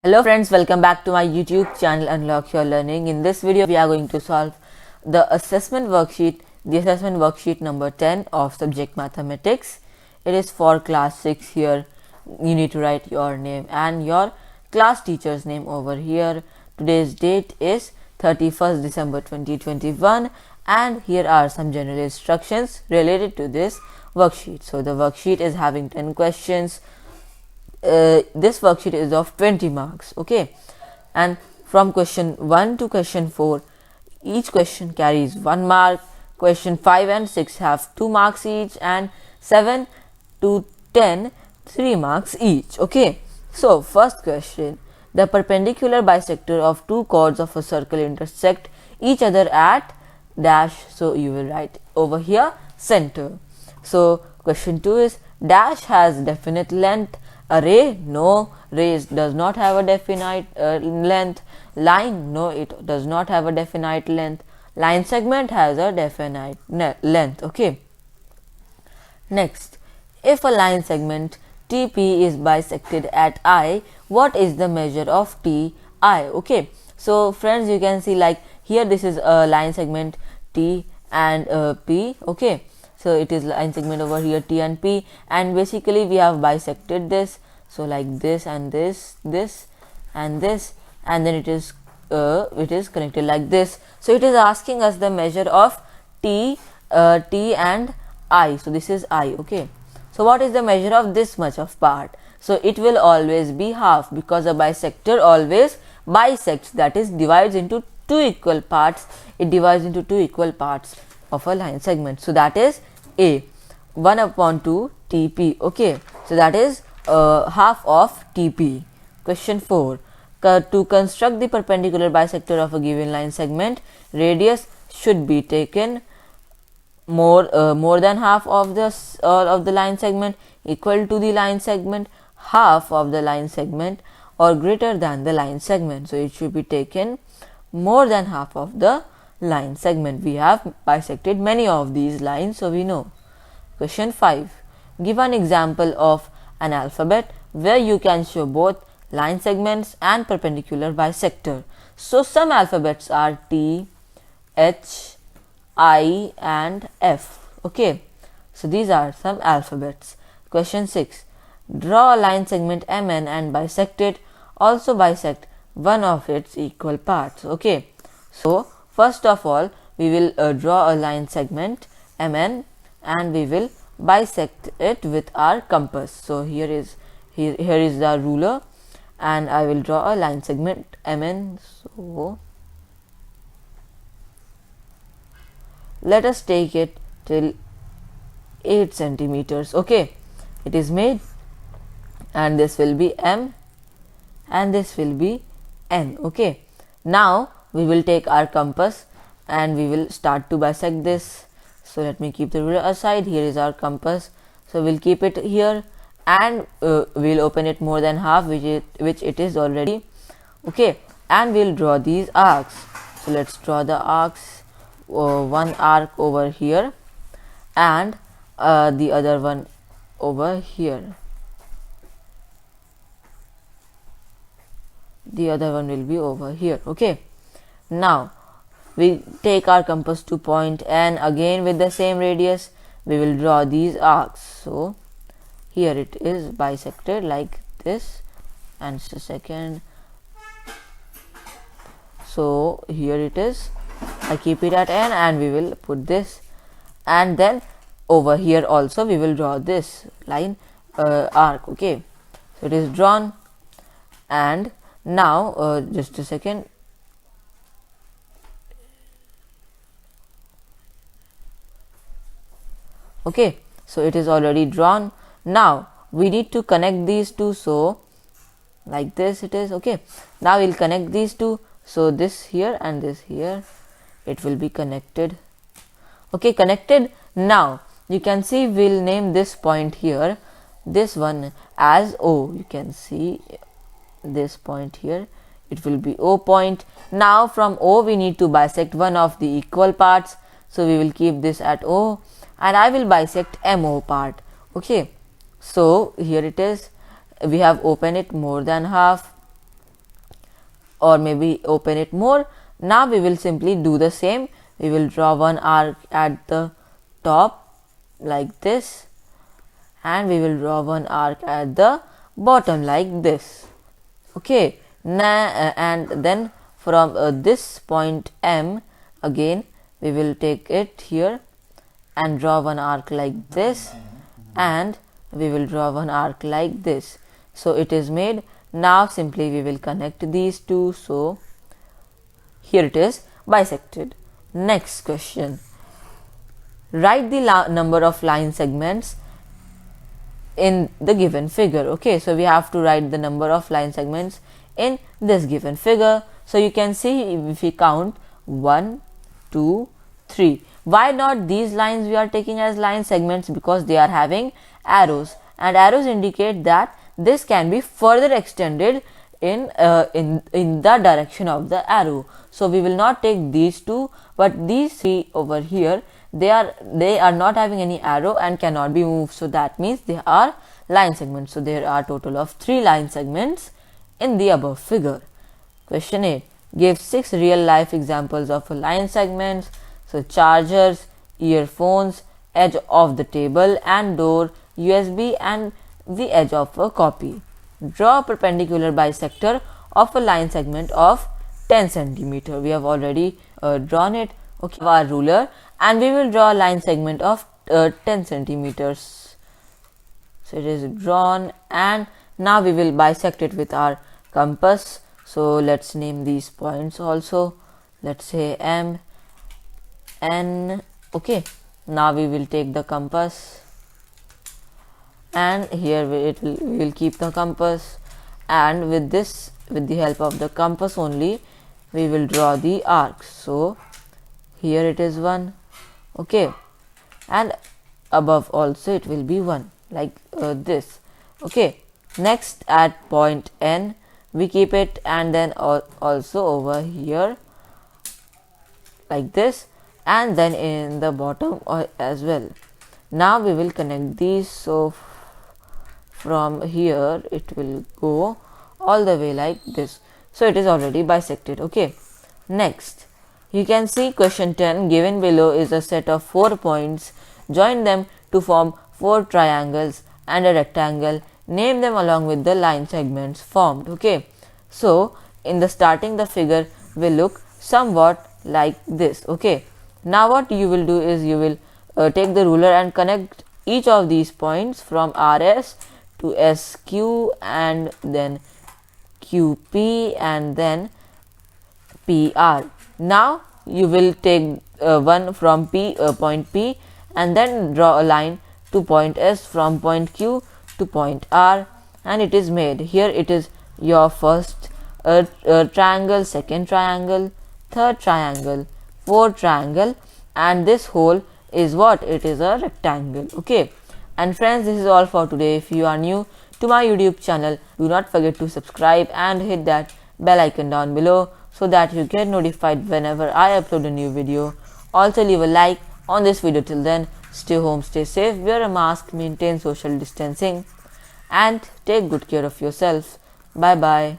Hello friends, welcome back to my YouTube channel Unlock Your Learning. In this video, we are going to solve the assessment worksheet number 10 of subject mathematics. It is for class 6 here. You need to write your name and your class teacher's name over here. Today's date is 31st December 2021 and here are some general instructions related to this worksheet. So the worksheet is having 10 questions. This worksheet is of 20 marks, okay, and from question 1 to question 4 each question carries 1 mark. Question 5 and 6 have 2 marks each, and 7 to 10 3 marks each. Okay, so first question: the perpendicular bisector of two chords of a circle intersect each other at dash. So you will write over here center. So question 2 is: dash has definite length. A ray? No, ray does not have a definite length. Line? No, it does not have a definite length. Line segment has a definite length. Okay. Next, if a line segment TP is bisected at I, what is the measure of TI? Okay. So friends, you can see like here this is a line segment T and P. Okay. So it is line segment over here T and P, and basically we have bisected this. So like this and this and this, and then it is connected like this. So it is asking us the measure of T and I. So this is I. Okay. So what is the measure of this much of part? So it will always be half, because a bisector always bisects, that is divides into two equal parts. It divides into two equal parts of a line segment. So that is A, 1/2 TP. Okay, so that is half of TP. Question 4. To construct the perpendicular bisector of a given line segment, radius should be taken more than half of the line segment, equal to the line segment, half of the line segment, or greater than the line segment. So it should be taken more than half of the line segment. We have bisected many of these lines, so we know. Question 5. Give an example of an alphabet where you can show both line segments and perpendicular bisector. So some alphabets are T, H, I and F. Okay, so these are some alphabets. Question 6. Draw a line segment MN and bisect it. Also bisect one of its equal parts. Okay, so first of all we will draw a line segment MN and we will bisect it with our compass. So here is the ruler and I will draw a line segment MN. So let us take it till 8 centimeters. Okay, it is made, and this will be M and this will be N. Okay, now we will take our compass and we will start to bisect this. So let me keep the ruler aside. Here is our compass, so we'll keep it here and we'll open it more than half, which it is already. Okay, and we'll draw these arcs. So let's draw the arcs. One arc over here and the other one over here. The other one will be over here. Okay, now we take our compass to point N. Again with the same radius we will draw these arcs. So here it is bisected like this, and just a second. So here it is. I keep it at N and we will put this, and then over here also we will draw this line arc. Okay, so it is drawn, and now just a second. Okay, so it is already drawn. Now we need to connect these two. So like this it is. Okay, now we'll connect these two. So this here and this here, it will be connected. Okay, connected. Now you can see we'll name this point here, this one, as O. You can see this point here, it will be O point. Now from O we need to bisect one of the equal parts, so we will keep this at O and I will bisect MO part. Okay, so here it is. We have opened it more than half or maybe open it more. Now we will simply do the same. We will draw one arc at the top like this, and we will draw one arc at the bottom like this. Okay, and then from this point M, again we will take it here and draw one arc like this, and we will draw one arc like this. So it is made. Now simply we will connect these two. So here it is bisected. Next question. Write the number of line segments in the given figure. Okay, so we have to write the number of line segments in this given figure. So you can see, if we count 1, 2, 3. Why not these lines we are taking as line segments? Because they are having arrows, and arrows indicate that this can be further extended in the direction of the arrow. So we will not take these two, but these three over here, they are not having any arrow and cannot be moved. So that means they are line segments. So there are total of 3 line segments in the above figure. Question 8. Give 6 real life examples of line segments. So chargers, earphones, edge of the table and door, USB and the edge of a copy. Draw a perpendicular bisector of a line segment of 10 centimeter. We have already drawn it. Okay, our ruler, and we will draw a line segment of 10 centimeters. So it is drawn, and now we will bisect it with our compass. So let's name these points also. Let's say M, N. Okay, now we will take the compass, and here we will keep the compass, and with the help of the compass only, we will draw the arcs. So here it is 1. Okay, and above also it will be 1 like this. Okay, next at point N we keep it, and then also over here like this, and then in the bottom as well. Now we will connect these. So from here it will go all the way like this. So it is already bisected. Okay, next you can see question 10 given below is a set of 4 points. Join them to form 4 triangles and a rectangle. Name them along with the line segments formed. Okay, so in the starting the figure will look somewhat like this. Okay, now what you will do is you will take the ruler and connect each of these points from RS to SQ, and then QP, and then PR. Now you will take one from point P, and then draw a line to point S from point Q to point R, and it is made. Here it is your first triangle, second triangle, third triangle, fourth triangle, and this whole is what? It is a rectangle. Okay, and friends, this is all for today. If you are new to my YouTube channel, do not forget to subscribe and hit that bell icon down below so that you get notified whenever I upload a new video. Also leave a like on this video. Till then, stay home, stay safe, wear a mask, maintain social distancing, and take good care of yourself. Bye bye.